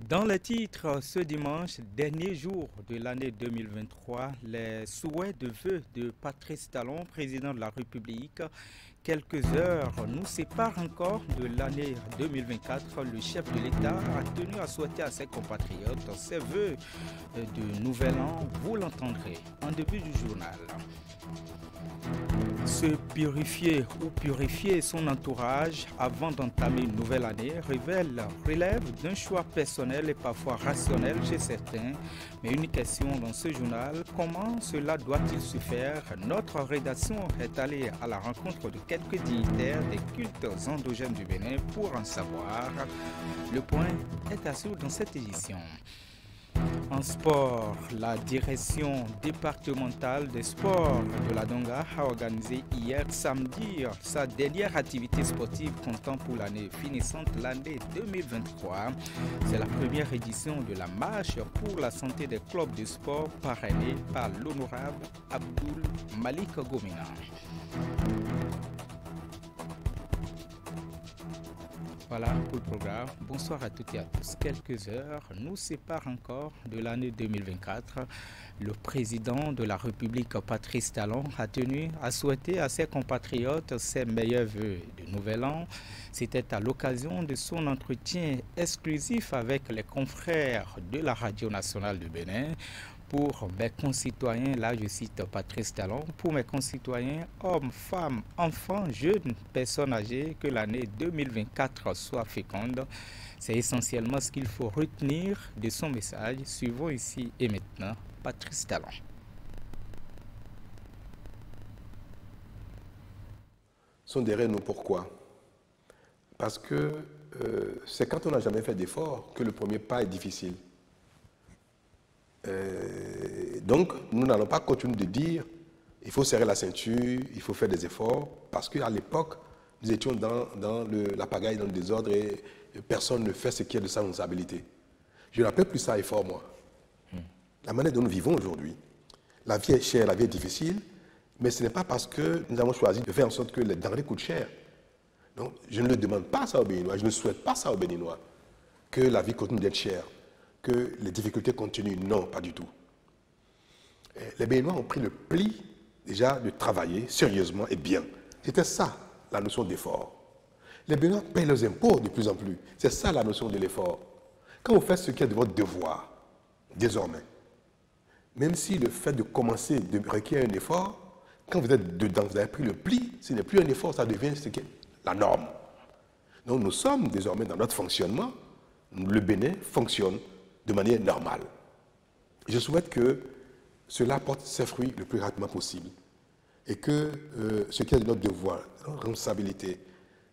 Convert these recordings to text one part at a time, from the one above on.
Dans le titre, ce dimanche, dernier jour de l'année 2023, les souhaits de vœux de Patrice Talon, président de la République. Quelques heures nous séparent encore de l'année 2024. Le chef de l'État a tenu à souhaiter à ses compatriotes ses vœux de nouvel an. Vous l'entendrez en début du journal. Se purifier ou purifier son entourage avant d'entamer une nouvelle année relève d'un choix personnel et parfois rationnel chez certains. Mais une question dans ce journal, comment cela doit-il se faire? Notre rédaction est allée à la rencontre de quelques dignitaires des cultes endogènes du Bénin pour en savoir. Le point est à suivre dans cette édition. En sport, la direction départementale des sports de la Donga a organisé hier samedi sa dernière activité sportive comptant pour l'année finissante l'année 2023. C'est la première édition de la marche pour la santé des clubs de sport parrainée par l'honorable Abdoul Malik Gomina. Voilà pour le programme. Bonsoir à toutes et à tous. Quelques heures nous séparent encore de l'année 2024. Le président de la République, Patrice Talon, a tenu à souhaiter à ses compatriotes ses meilleurs vœux de nouvel an. C'était à l'occasion de son entretien exclusif avec les confrères de la Radio nationale du Bénin. Pour mes concitoyens, là je cite Patrice Talon, pour mes concitoyens, hommes, femmes, enfants, jeunes, personnes âgées, que l'année 2024 soit féconde. C'est essentiellement ce qu'il faut retenir de son message. Suivons ici et maintenant Patrice Talon. Sont derrière nous. Pourquoi? Parce que c'est quand on n'a jamais fait d'effort que le premier pas est difficile. Donc, nous n'allons pas continuer de dire il faut serrer la ceinture, il faut faire des efforts, parce qu'à l'époque, nous étions dans la pagaille, dans le désordre, et personne ne fait ce qui est de sa responsabilité. Je n'appelle plus ça effort, moi. La manière dont nous vivons aujourd'hui, la vie est chère, la vie est difficile, mais ce n'est pas parce que nous avons choisi de faire en sorte que les denrées coûtent cher. Donc, je ne le demande pas ça aux Béninois, je ne souhaite pas ça aux Béninois, que la vie continue d'être chère, que les difficultés continuent. Non, pas du tout. Les Béninois ont pris le pli déjà de travailler sérieusement et bien. C'était ça, la notion d'effort. Les Béninois payent leurs impôts de plus en plus. C'est ça la notion de l'effort. Quand vous faites ce qui est de votre devoir, désormais, même si le fait de commencer requiert un effort, quand vous êtes dedans, vous avez pris le pli, ce n'est plus un effort, ça devient ce qui est la norme. Donc nous sommes désormais dans notre fonctionnement, le Bénin fonctionne de manière normale. Je souhaite que cela porte ses fruits le plus rapidement possible et que ce qui est de notre devoir, de notre responsabilité,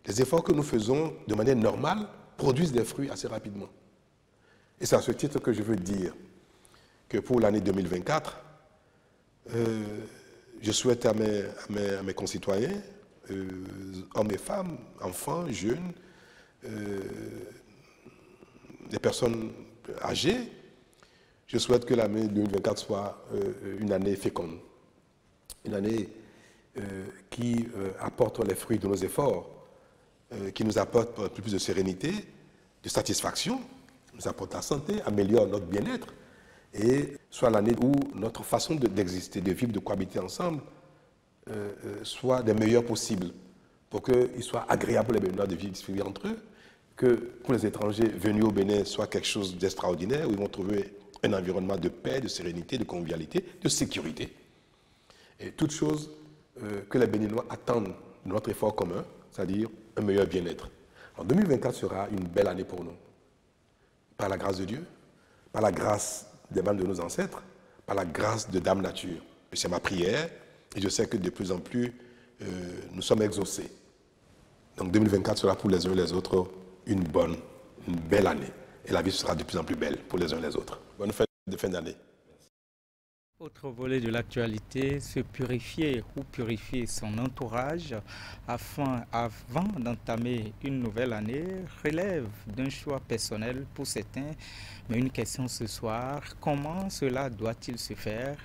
les efforts que nous faisons de manière normale produisent des fruits assez rapidement. Et c'est à ce titre que je veux dire que pour l'année 2024, je souhaite à mes concitoyens, hommes et femmes, enfants, jeunes, des personnes âgées, je souhaite que l'année 2024 soit une année féconde, une année qui apporte les fruits de nos efforts, qui nous apporte un peu plus de sérénité, de satisfaction, nous apporte la santé, améliore notre bien-être, et soit l'année où notre façon d'exister, de vivre, de cohabiter ensemble, soit des meilleures possibles, pour qu'il soit agréable pour les Béninois de vivre entre eux, que pour les étrangers venus au Bénin soit quelque chose d'extraordinaire, où ils vont trouver un environnement de paix, de sérénité, de convivialité, de sécurité. Et toutes choses que les Béninois attendent de notre effort commun, c'est-à-dire un meilleur bien-être. En 2024 sera une belle année pour nous. Par la grâce de Dieu, par la grâce des membres de nos ancêtres, par la grâce de Dame Nature. C'est ma prière, et je sais que de plus en plus, nous sommes exaucés. Donc 2024 sera pour les uns et les autres une belle année. Et la vie sera de plus en plus belle pour les uns et les autres. Bonne fête de fin d'année. Autre volet de l'actualité, se purifier ou purifier son entourage avant d'entamer une nouvelle année relève d'un choix personnel pour certains. Mais une question ce soir, comment cela doit-il se faire?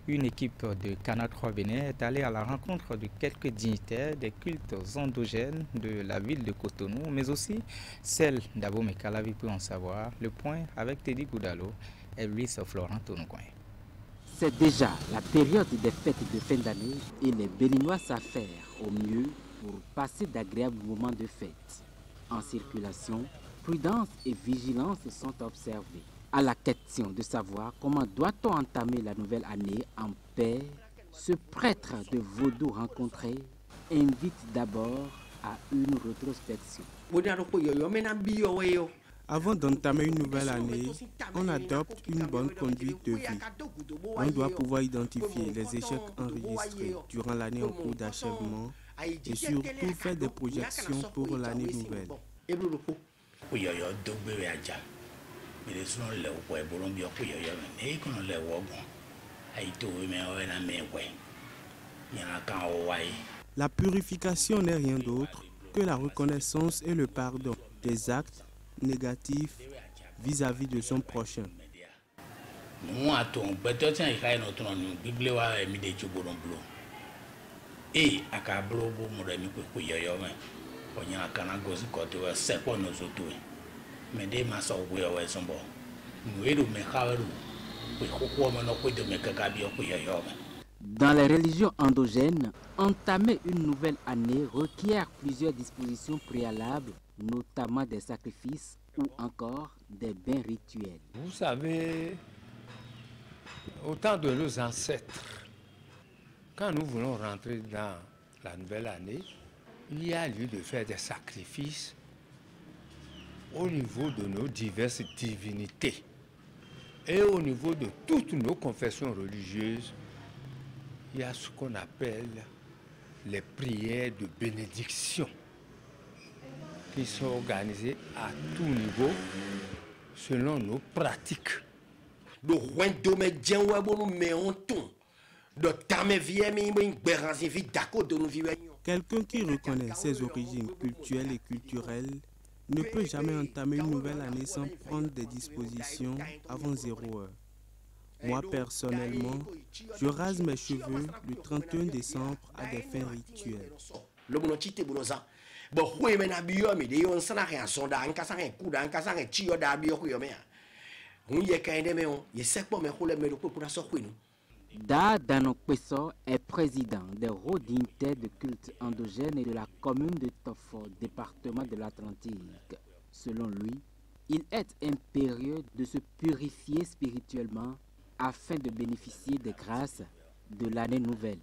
Une équipe de Canal 3 Bénin est allée à la rencontre de quelques dignitaires des cultes endogènes de la ville de Cotonou, mais aussi celle d'Abomey Calavi pour en savoir. Le point avec Teddy Goudalo et Luis Florent Tonocoin. C'est déjà la période des fêtes de fin d'année et les Béninois s'affairent au mieux pour passer d'agréables moments de fête. En circulation, prudence et vigilance sont observées. À la question de savoir comment doit-on entamer la nouvelle année en paix, ce prêtre de Vaudou rencontré invite d'abord à une rétrospection. Avant d'entamer une nouvelle année, on adopte une bonne conduite de vie. On doit pouvoir identifier les échecs enregistrés durant l'année en cours d'achèvement et surtout faire des projections pour l'année nouvelle. La purification n'est rien d'autre que la reconnaissance et le pardon des actes négatif vis-à-vis de son prochain. Dans les religions endogènes, entamer une nouvelle année requiert plusieurs dispositions préalables, notamment des sacrifices ou encore des bains rituels. Vous savez, au temps de nos ancêtres, quand nous voulons rentrer dans la nouvelle année, il y a lieu de faire des sacrifices au niveau de nos diverses divinités et au niveau de toutes nos confessions religieuses. Il y a ce qu'on appelle les prières de bénédiction qui sont organisées à tout niveau selon nos pratiques. Quelqu'un qui reconnaît ses origines culturelles et culturelles ne peut jamais entamer une nouvelle année sans prendre des dispositions avant 0 heure. Moi, personnellement, je rase mes cheveux le 31 décembre à des fins rituelles. Da Danokpeso est président des hauts dignitaires de culte endogène et de la commune de Tofo, département de l'Atlantique. Selon lui, il est impérieux de se purifier spirituellement afin de bénéficier des grâces de l'année nouvelle.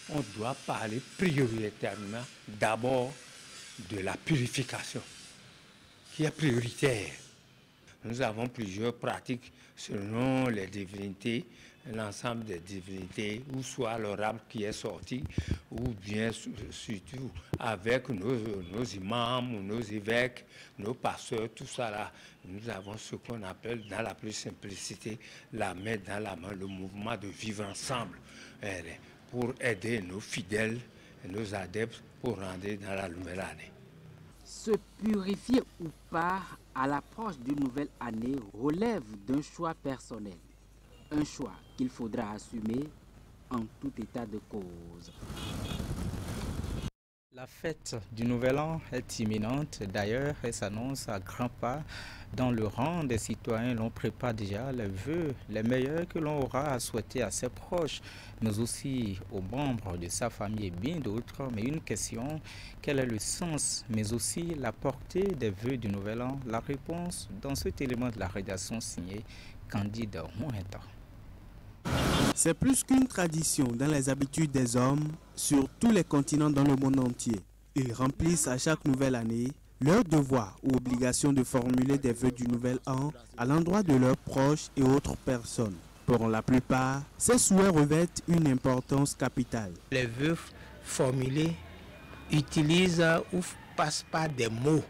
On doit parler prioritairement d'abord de la purification, qui est prioritaire. Nous avons plusieurs pratiques selon les divinités, l'ensemble des divinités, ou soit l'oracle qui est sorti, ou bien surtout avec nos imams, nos évêques, nos pasteurs, tout ça là. Nous avons ce qu'on appelle dans la plus simplicité la main dans la main, le mouvement de vivre ensemble pour aider nos fidèles et nos adeptes pour rentrer dans la nouvelle année. Se purifier ou pas à l'approche d'une nouvelle année relève d'un choix personnel. Un choix qu'il faudra assumer en tout état de cause. La fête du Nouvel An est imminente. D'ailleurs, elle s'annonce à grands pas. Dans le rang des citoyens, l'on prépare déjà les vœux, les meilleurs que l'on aura à souhaiter à ses proches, mais aussi aux membres de sa famille et bien d'autres. Mais une question, quel est le sens, mais aussi la portée des vœux du Nouvel An? La réponse dans cet élément de la rédaction signé Candide Mouhenta. C'est plus qu'une tradition dans les habitudes des hommes sur tous les continents dans le monde entier. Ils remplissent à chaque nouvelle année leur devoir ou obligation de formuler des vœux du Nouvel An à l'endroit de leurs proches et autres personnes. Pour la plupart, ces souhaits revêtent une importance capitale. Les vœux formulés utilisent ou passent par des mots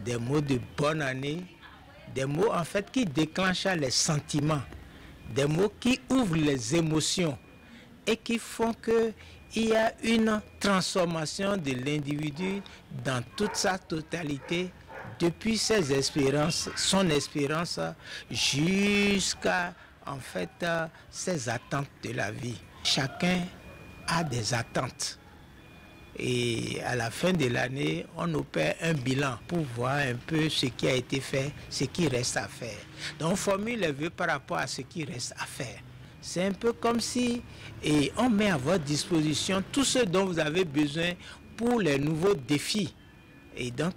de bonne année, des mots en fait qui déclenchent les sentiments, des mots qui ouvrent les émotions et qui font qu'il y a une transformation de l'individu dans toute sa totalité, depuis ses espérances, son espérance, jusqu'à en fait ses attentes de la vie. Chacun a des attentes. Et à la fin de l'année, on opère un bilan pour voir un peu ce qui a été fait, ce qui reste à faire. Donc on formule les vœux par rapport à ce qui reste à faire. C'est un peu comme si on met à votre disposition tout ce dont vous avez besoin pour les nouveaux défis. Et donc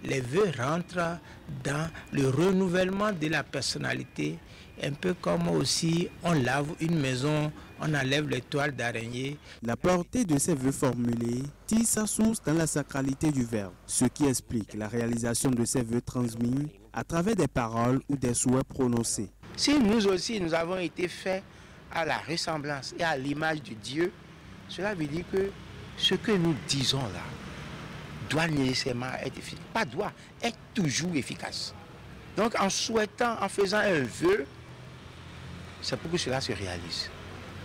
les vœux rentrent dans le renouvellement de la personnalité, un peu comme aussi on lave une maison, on enlève les toiles d'araignée. La portée de ces vœux formulés tire sa source dans la sacralité du verbe, ce qui explique la réalisation de ces vœux transmis à travers des paroles ou des souhaits prononcés. Si nous aussi nous avons été faits à la ressemblance et à l'image de Dieu, cela veut dire que ce que nous disons là doit nécessairement être efficace. Pas doit, être toujours efficace. Donc en souhaitant, en faisant un vœu, c'est pour que cela se réalise.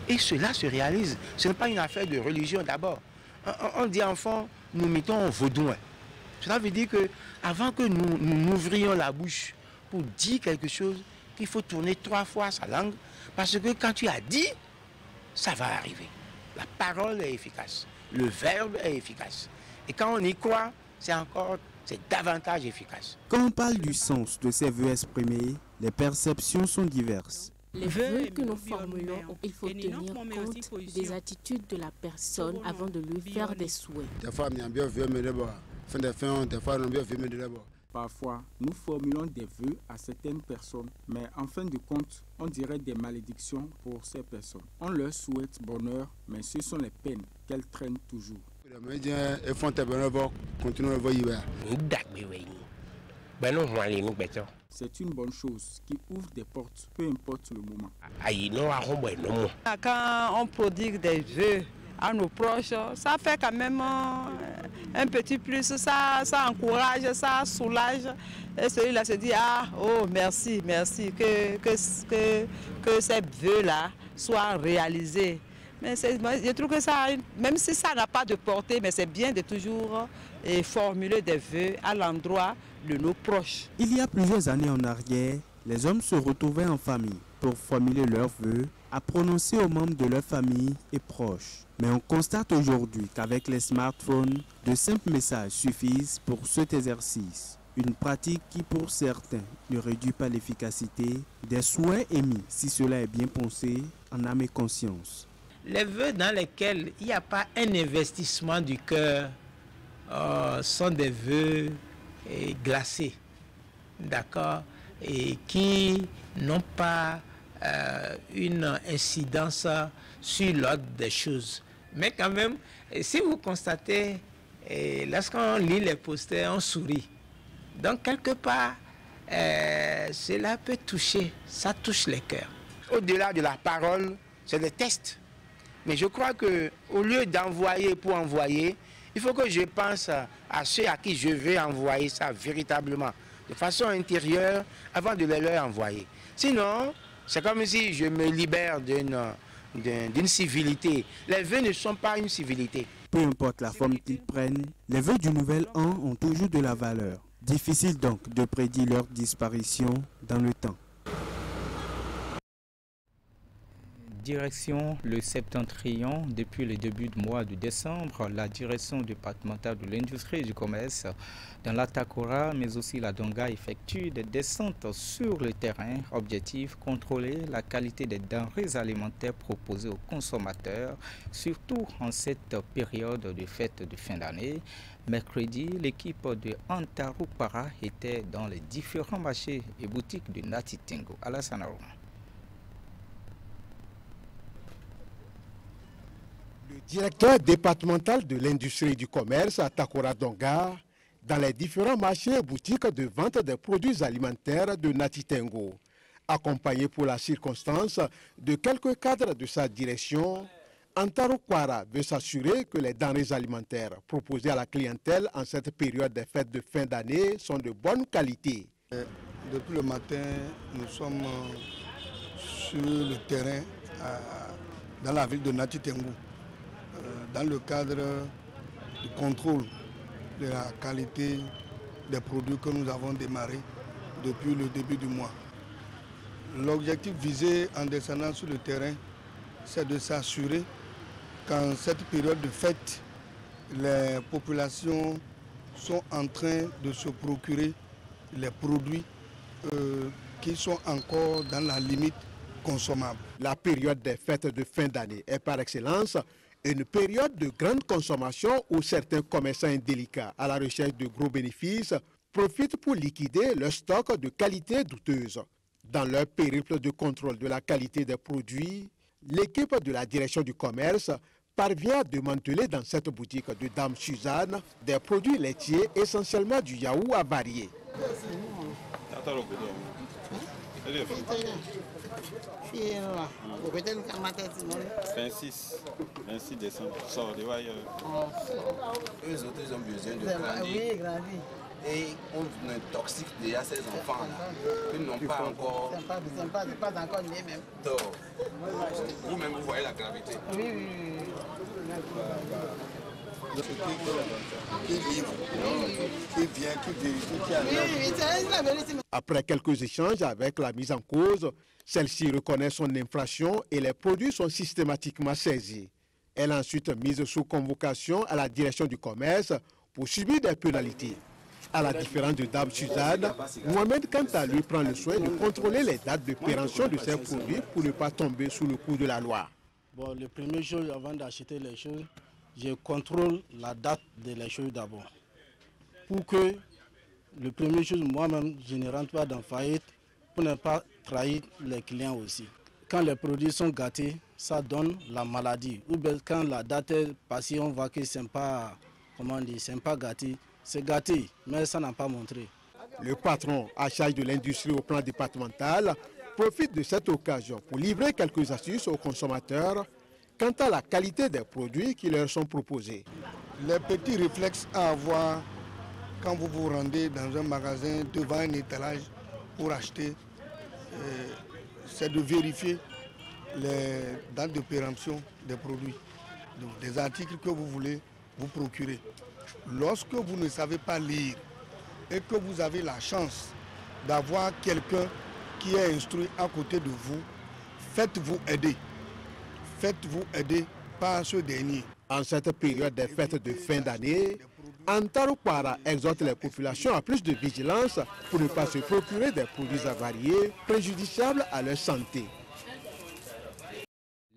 Et cela se réalise. Ce n'est pas une affaire de religion d'abord. On dit enfant, nous mettons vaudouin. Cela veut dire que avant que nous ouvrions la bouche pour dire quelque chose, il faut tourner 3 fois sa langue. Parce que quand tu as dit, ça va arriver. La parole est efficace. Le verbe est efficace. Et quand on y croit, c'est davantage efficace. Quand on parle du sens de ces vœux exprimés, les perceptions sont diverses. Les vœux que nous formulons, il faut tenir compte des attitudes de la personne avant de lui faire des souhaits. Parfois, nous formulons des vœux à certaines personnes, mais en fin de compte, on dirait des malédictions pour ces personnes. On leur souhaite bonheur, mais ce sont les peines qu'elles traînent toujours. C'est une bonne chose qui ouvre des portes, peu importe le moment. Quand on prodigue des vœux à nos proches, ça fait quand même un petit plus, ça encourage, ça soulage. Et celui-là se dit, ah, oh, merci, que ces vœux-là soient réalisés. Mais je trouve que ça, même si ça n'a pas de portée, mais c'est bien de toujours formuler des vœux à l'endroit de nos proches. Il y a plusieurs années en arrière, les hommes se retrouvaient en famille pour formuler leurs vœux à prononcer aux membres de leur famille et proches. Mais on constate aujourd'hui qu'avec les smartphones, de simples messages suffisent pour cet exercice. Une pratique qui pour certains ne réduit pas l'efficacité des souhaits émis, si cela est bien pensé, en âme et conscience. Les vœux dans lesquels il n'y a pas un investissement du cœur sont des vœux glacés, d'accord, et qui n'ont pas une incidence sur l'ordre des choses. Mais quand même, si vous constatez, lorsqu'on lit les posters, on sourit. Donc quelque part, cela peut toucher, ça touche les cœurs. Au-delà de la parole, c'est le test. Mais je crois qu'au lieu d'envoyer pour envoyer, il faut que je pense à ceux à qui je veux envoyer ça véritablement, de façon intérieure, avant de les leur envoyer. Sinon, c'est comme si je me libère d'une civilité. Les vœux ne sont pas une civilité. Peu importe la forme qu'ils prennent, les vœux du Nouvel An ont toujours de la valeur. Difficile donc de prédire leur disparition dans le temps. Direction le Septentrion. Depuis le début du mois de décembre, la direction départementale de l'industrie et du commerce dans la Takora, mais aussi la Donga, effectue des descentes sur le terrain. Objectif, contrôler la qualité des denrées alimentaires proposées aux consommateurs, surtout en cette période de fête de fin d'année. Mercredi, l'équipe de Antarupara était dans les différents marchés et boutiques de Natitengo. Alassane Arouna. Le directeur départemental de l'industrie et du commerce à Takora Donga, dans les différents marchés et boutiques de vente des produits alimentaires de Natitengo, accompagné pour la circonstance de quelques cadres de sa direction, Antarupara veut s'assurer que les denrées alimentaires proposées à la clientèle en cette période des fêtes de fin d'année sont de bonne qualité. Depuis le matin, nous sommes sur le terrain dans la ville de Natitengo, dans le cadre du contrôle de la qualité des produits que nous avons démarré depuis le début du mois. L'objectif visé en descendant sur le terrain, c'est de s'assurer qu'en cette période de fête, les populations sont en train de se procurer les produits qui sont encore dans la limite consommable. La période des fêtes de fin d'année est par excellence une période de grande consommation où certains commerçants indélicats à la recherche de gros bénéfices profitent pour liquider leur stock de qualité douteuse. Dans leur périple de contrôle de la qualité des produits, l'équipe de la direction du commerce parvient à démanteler dans cette boutique de Dame Suzanne des produits laitiers, essentiellement du yaourt avarié. 26 décembre, sort de voyeurs. Eux autres, ils ont besoin de grandir. Et on intoxique déjà ces enfants-là. Ils n'ont pas encore... C'est pas encore né même. Donc, vous-même, vous voyez la gravité. Oui, oui, oui. Après quelques échanges avec la mise en cause, celle-ci reconnaît son infraction et les produits sont systématiquement saisis. Elle a ensuite mise sous convocation à la direction du commerce pour subir des pénalités. À la différence de Dame Suzanne, Mohamed, quant à lui, prend le soin de contrôler les dates de péremption de ces produits pour ne pas tomber sous le coup de la loi. Bon, le premier jour, avant d'acheter les choses, je contrôle la date des choses d'abord. Pour que le premier jour, moi-même, je ne rentre pas dans faillite pour ne pas trahir les clients aussi. Quand les produits sont gâtés, ça donne la maladie. Ou bien quand la date est passée, on voit que ce n'est pas, pas gâté. C'est gâté, mais ça n'a pas montré. Le patron à charge de l'industrie au plan départemental profite de cette occasion pour livrer quelques astuces aux consommateurs quant à la qualité des produits qui leur sont proposés. Les petits réflexes à avoir quand vous vous rendez dans un magasin devant un étalage pour acheter, c'est de vérifier les dates de péremption des produits, donc des articles que vous voulez vous procurer. Lorsque vous ne savez pas lire et que vous avez la chance d'avoir quelqu'un qui est instruit à côté de vous, faites-vous aider. Faites-vous aider par ce dernier. En cette période des fêtes de fin d'année, Antarupara exhorte les populations à plus de vigilance pour ne pas se procurer des produits avariés préjudiciables à leur santé.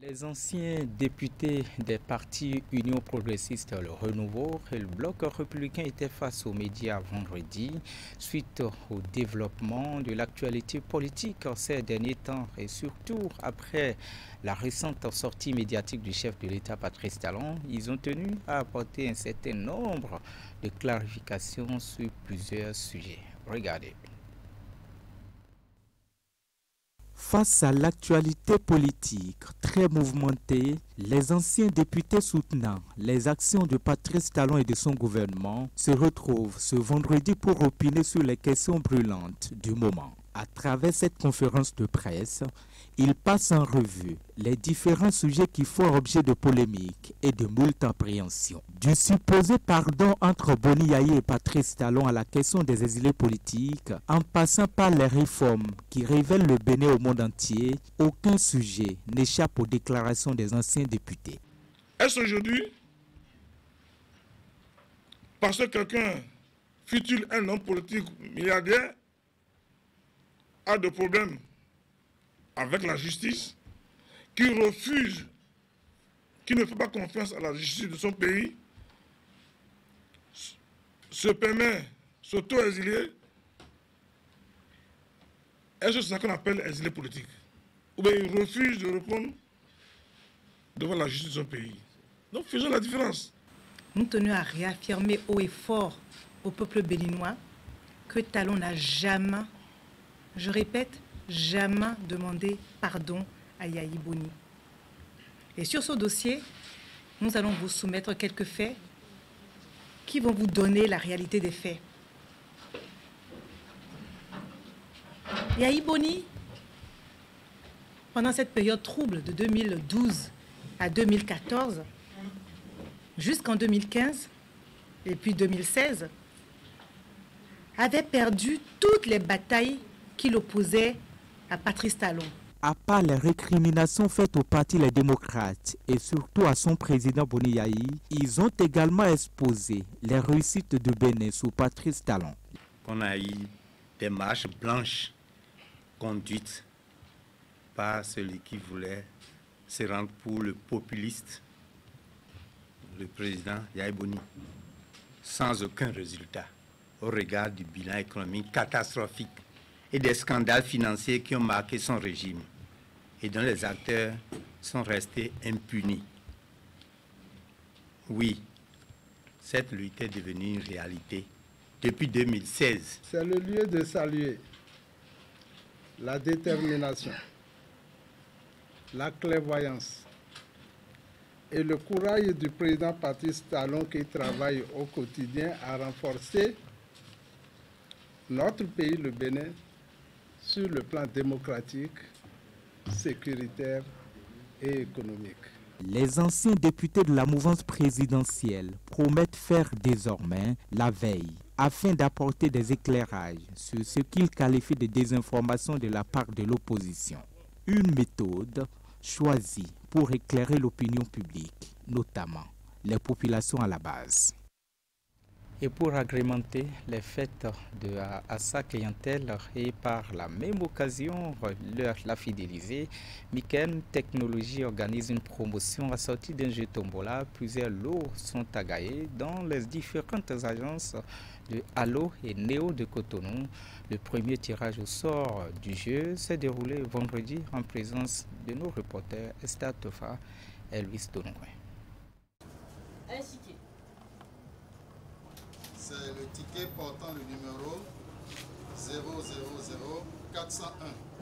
Les anciens députés des partis Union progressiste, le Renouveau et le Bloc républicain étaient face aux médias vendredi suite au développement de l'actualité politique ces derniers temps et surtout après la récente sortie médiatique du chef de l'État Patrice Talon. Ils ont tenu à apporter un certain nombre de clarifications sur plusieurs sujets. Regardez. Face à l'actualité politique très mouvementée, les anciens députés soutenant les actions de Patrice Talon et de son gouvernement se retrouvent ce vendredi pour opiner sur les questions brûlantes du moment. À travers cette conférence de presse, il passe en revue les différents sujets qui font objet de polémiques et de moult appréhensions. Du supposé pardon entre Boni Yayi et Patrice Talon à la question des exilés politiques, en passant par les réformes qui révèlent le Bénin au monde entier, aucun sujet n'échappe aux déclarations des anciens députés. Est-ce aujourd'hui, parce que quelqu'un, fut-il un homme politique milliardaire, a des problèmes avec la justice, qui refuse, qui ne fait pas confiance à la justice de son pays, se permet, s'auto-exiler, est-ce que c'est ça qu'on appelle exilé politique? Ou bien il refuse de répondre devant la justice de son pays. Donc faisons la différence. Nous tenons à réaffirmer haut et fort au peuple béninois que Talon n'a jamais, je répète, jamais demandé pardon à Yayi Boni. Et sur ce dossier, nous allons vous soumettre quelques faits qui vont vous donner la réalité des faits. Yayi Boni, pendant cette période trouble de 2012 à 2014, jusqu'en 2015 et puis 2016, avait perdu toutes les batailles qui l'opposaient à Patrice Talon. À part les récriminations faites au parti Les Démocrates et surtout à son président Boni Yayi, ils ont également exposé les réussites de Bénin sous Patrice Talon. On a eu des marches blanches conduites par celui qui voulait se rendre pour le populiste, le président Yayi Boni, sans aucun résultat au regard du bilan économique catastrophique et des scandales financiers qui ont marqué son régime et dont les acteurs sont restés impunis. Oui, cette lutte est devenue une réalité depuis 2016. C'est le lieu de saluer la détermination, la clairvoyance et le courage du président Patrice Talon qui travaille au quotidien à renforcer notre pays, le Bénin, sur le plan démocratique, sécuritaire et économique. Les anciens députés de la mouvance présidentielle promettent faire désormais la veille afin d'apporter des éclairages sur ce qu'ils qualifient de désinformation de la part de l'opposition. Une méthode choisie pour éclairer l'opinion publique, notamment les populations à la base. Et pour agrémenter les fêtes à sa clientèle et par la même occasion la fidéliser, Mikem Technologies organise une promotion assortie d'un jeu tombola. Plusieurs lots sont à gagner dans les différentes agences de Allo et Néo de Cotonou. Le premier tirage au sort du jeu s'est déroulé vendredi en présence de nos reporters Esther Tofa et Louis Donoué. C'est le ticket portant le numéro 000401.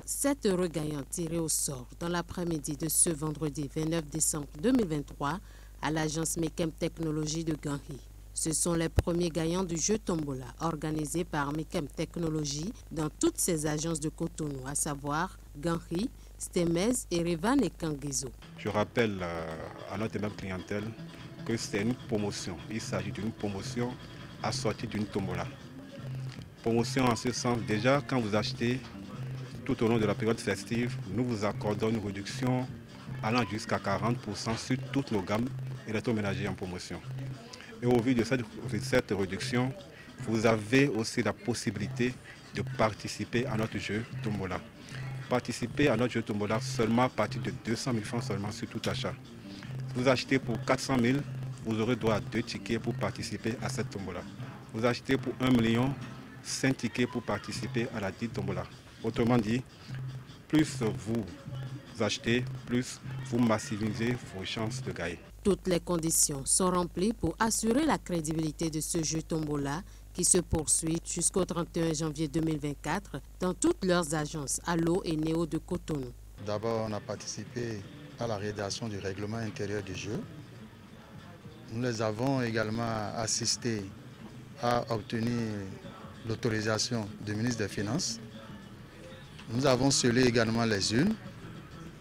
7 heureux gagnants tirés au sort dans l'après-midi de ce vendredi 29 décembre 2023 à l'agence Mikem Technologies de Ganhi. Ce sont les premiers gagnants du jeu Tombola organisé par Mikem Technologies dans toutes ses agences de Cotonou, à savoir Ganhi, Stemez, Erevan et Kangizo. Je rappelle à notre même clientèle que c'est une promotion. Il s'agit d'une promotion assortie d'une tombola. Promotion en ce sens, déjà quand vous achetez tout au long de la période festive, nous vous accordons une réduction allant jusqu'à 40% sur toutes nos gammes électroménagères en promotion. Et au vu de cette réduction, vous avez aussi la possibilité de participer à notre jeu Tombola. Participer à notre jeu Tombola seulement à partir de 200 000 francs seulement sur tout achat. Si vous achetez pour 400 000, vous aurez droit à 2 tickets pour participer à cette tombola. Vous achetez pour 1 million, 5 tickets pour participer à la dite tombola. Autrement dit, plus vous achetez, plus vous massimisez vos chances de gagner. Toutes les conditions sont remplies pour assurer la crédibilité de ce jeu Tombola qui se poursuit jusqu'au 31 janvier 2024 dans toutes leurs agences Allo et Néo de Cotonou. D'abord, on a participé à la rédaction du règlement intérieur du jeu. Nous les avons également assisté à obtenir l'autorisation du ministre des Finances Nous avons scellé également les urnes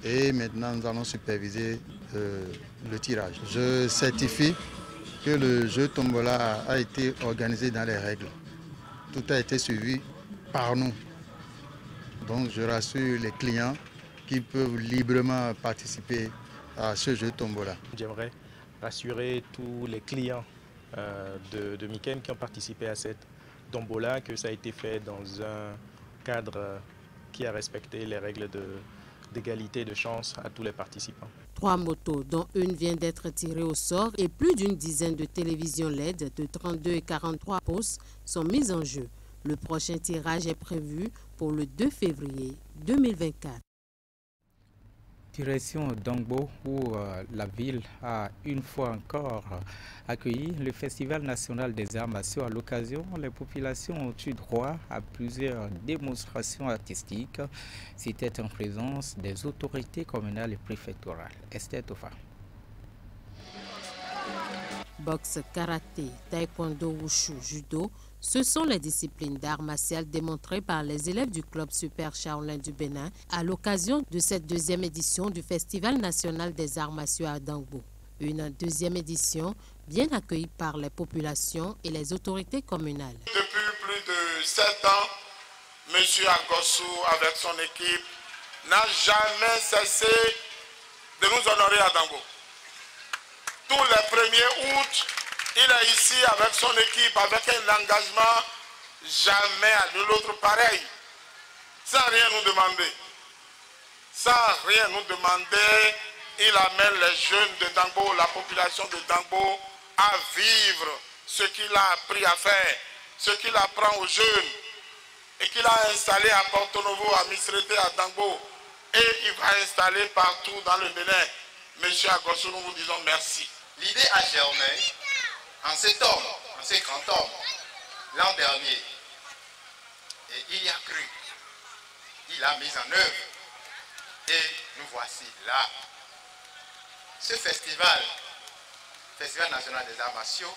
et maintenant nous allons superviser le tirage. Je certifie que le jeu Tombola a été organisé dans les règles. Tout a été suivi par nous. Donc je rassure les clients qui peuvent librement participer à ce jeu Tombola. J'aimerais rassurer tous les clients de Mikem qui ont participé à cette Tombola que ça a été fait dans un cadre qui a respecté les règles d'égalité de chance à tous les participants. 3 motos, dont une vient d'être tirée au sort, et plus d'une dizaine de télévisions LED de 32 et 43 pouces sont mises en jeu. Le prochain tirage est prévu pour le 2 février 2024. Direction d'Angbo, où la ville a une fois encore accueilli le Festival national des arts martiaux. À l'occasion, les populations ont eu droit à plusieurs démonstrations artistiques. C'était en présence des autorités communales et préfectorales. Esther Tofa. Boxe, karaté, taekwondo, wushu, judo, ce sont les disciplines d'art martial démontrées par les élèves du club Super Shaolin du Bénin à l'occasion de cette 2e édition du Festival national des arts martiaux à Dangbo. Une 2e édition bien accueillie par les populations et les autorités communales. Depuis plus de 7 ans, M. Agossou avec son équipe n'a jamais cessé de nous honorer à Dangbo. Tous les 1er août, il est ici avec son équipe, avec un engagement jamais à nul autre pareil, sans rien nous demander. Sans rien nous demander, il amène les jeunes de Dangbo, la population de Dangbo, à vivre ce qu'il a appris à faire, ce qu'il apprend aux jeunes, et qu'il a installé à Porto Novo, à Misrete, à Dangbo, et il va installer partout dans le Bénin. Monsieur Agossou, nous vous disons merci. L'idée a germé en cet homme, en ce grand homme, l'an dernier. Et il y a cru. Il a mis en œuvre. Et nous voici là. Ce festival, Festival national des arts martiaux,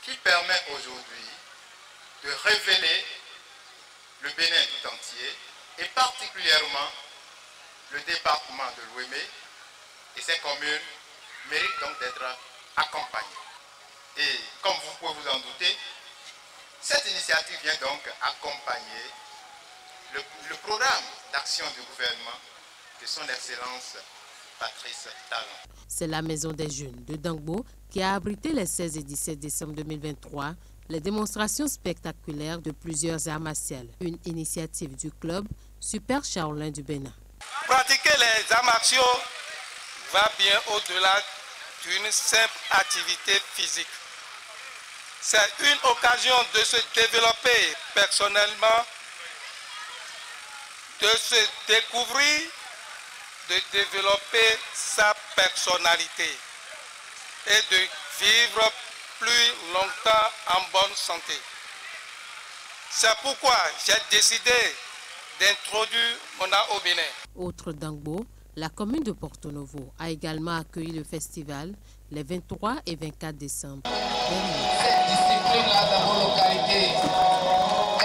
qui permet aujourd'hui de révéler le Bénin tout entier, et particulièrement le département de l'Ouémé et ses communes méritent donc d'être accompagnées. Et comme vous pouvez vous en douter, cette initiative vient donc accompagner le programme d'action du gouvernement de son Excellence Patrice Talon. C'est la Maison des Jeunes de Dangbo qui a abrité les 16 et 17 décembre 2023 les démonstrations spectaculaires de plusieurs arts martiaux, une initiative du club Super Shaolin du Bénin. Pratiquer les arts martiaux va bien au-delà d'une simple activité physique. C'est une occasion de se développer personnellement, de se découvrir, de développer sa personnalité et de vivre plus longtemps en bonne santé. C'est pourquoi j'ai décidé d'introduire mon art au Bénin. Autre Dangbo, la commune de Porto Novo a également accueilli le festival les 23 et 24 décembre. Cette discipline-là dans vos localités,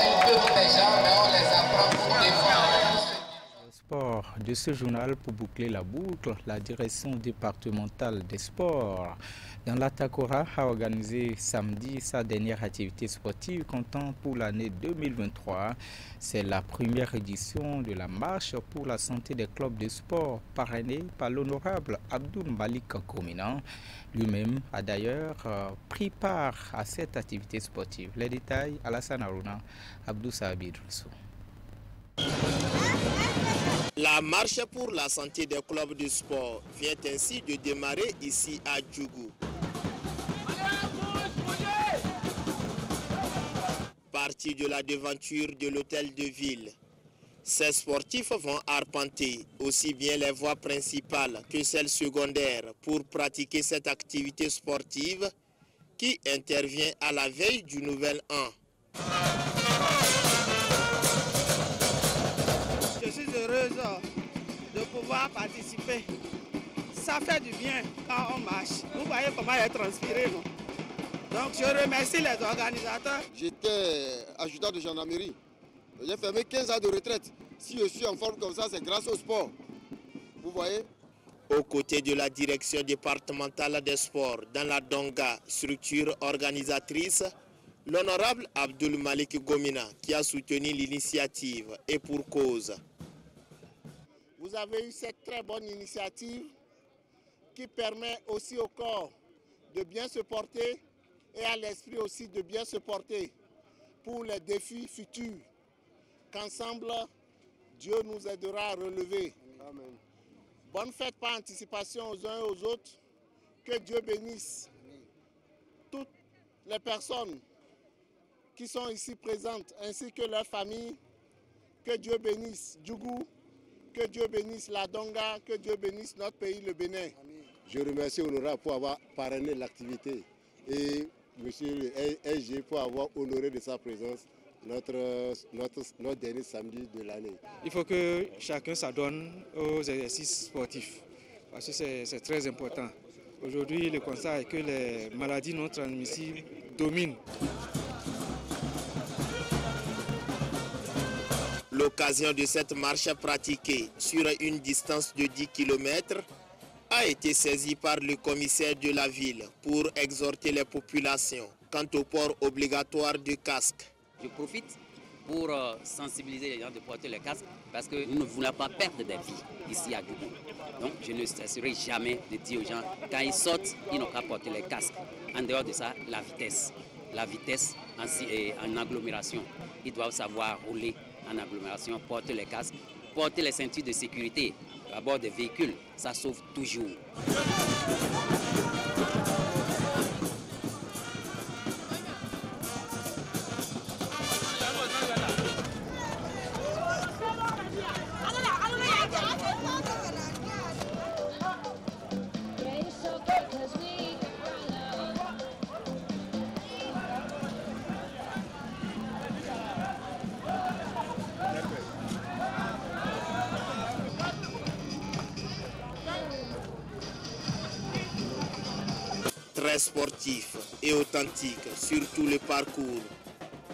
elles peuvent les gens, mais on les apprend pour défendre. Sport de ce journal, pour boucler la boucle, la direction départementale des sports dans la Takora a organisé samedi sa dernière activité sportive comptant pour l'année 2023. C'est la première édition de la marche pour la santé des clubs de sport parrainée par l'honorable Abdoul Malik Komina. Lui-même a d'ailleurs pris part à cette activité sportive. Les détails, Alassane Harouna, Abdou Saabir Rousseau. La marche pour la santé des clubs de sport vient ainsi de démarrer ici à Djougou. Partie de la devanture de l'hôtel de ville, ces sportifs vont arpenter aussi bien les voies principales que celles secondaires pour pratiquer cette activité sportive qui intervient à la veille du nouvel an. Je suis heureuse de pouvoir participer. Ça fait du bien quand on marche. Vous voyez comment elle est transpirée, non? Donc je remercie les organisateurs. J'étais adjudant de gendarmerie J'ai fermé 15 ans de retraite. Si je suis en forme comme ça, c'est grâce au sport. Vous voyez? Aux côtés de la direction départementale des sports dans la Donga, structure organisatrice, l'honorable Abdul Malik Gomina qui a soutenu l'initiative et pour cause. Vous avez eu cette très bonne initiative qui permet aussi au corps de bien se porter et à l'esprit aussi de bien se porter pour les défis futurs qu'ensemble Dieu nous aidera à relever. Amen. Bonne fête par anticipation aux uns et aux autres. Que Dieu bénisse toutes les personnes qui sont ici présentes ainsi que leurs familles. Que Dieu bénisse Djougou, que Dieu bénisse la Donga, que Dieu bénisse notre pays, le Bénin. Je remercie Honorable pour avoir parrainé l'activité et M. SG pour avoir honoré de sa présence notre dernier samedi de l'année. Il faut que chacun s'adonne aux exercices sportifs parce que c'est très important. Aujourd'hui, le constat est que les maladies non transmissibles dominent. L'occasion de cette marche pratiquée sur une distance de 10 km a été saisie par le commissaire de la ville pour exhorter les populations quant au port obligatoire du casque. Je profite pour sensibiliser les gens de porter le casque parce que nous ne voulons pas perdre des vies ici à Djougou. Donc je ne cesserai jamais de dire aux gens, quand ils sortent, ils n'ont qu'à porter les casques. En dehors de ça, la vitesse en agglomération. Ils doivent savoir rouler en agglomération, porter les casques, porter les ceintures de sécurité à bord des véhicules, ça sauve toujours. Très sportif et authentique sur tout le parcours.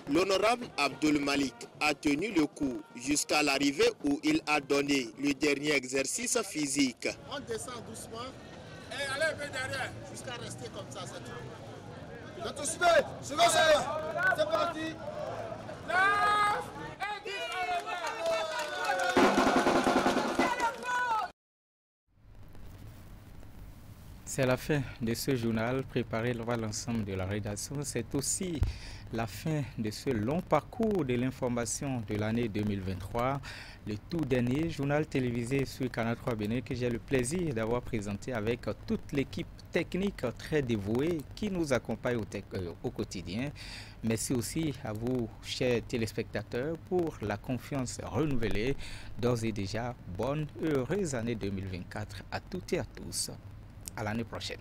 L'honorable Abdul Malik a tenu le coup jusqu'à l'arrivée où il a donné le dernier exercice physique. On descend doucement et allez un peu derrière jusqu'à rester comme ça, c'est tout. Je te suis, c'est parti. 9 et 10. C'est la fin de ce journal préparé par l'ensemble de la rédaction. C'est aussi la fin de ce long parcours de l'information de l'année 2023. Le tout dernier journal télévisé sur Canal 3 Bénin que j'ai le plaisir d'avoir présenté avec toute l'équipe technique très dévouée qui nous accompagne au quotidien. Merci aussi à vous, chers téléspectateurs, pour la confiance renouvelée. D'ores et déjà, bonne et heureuse année 2024 à toutes et à tous. À l'année prochaine.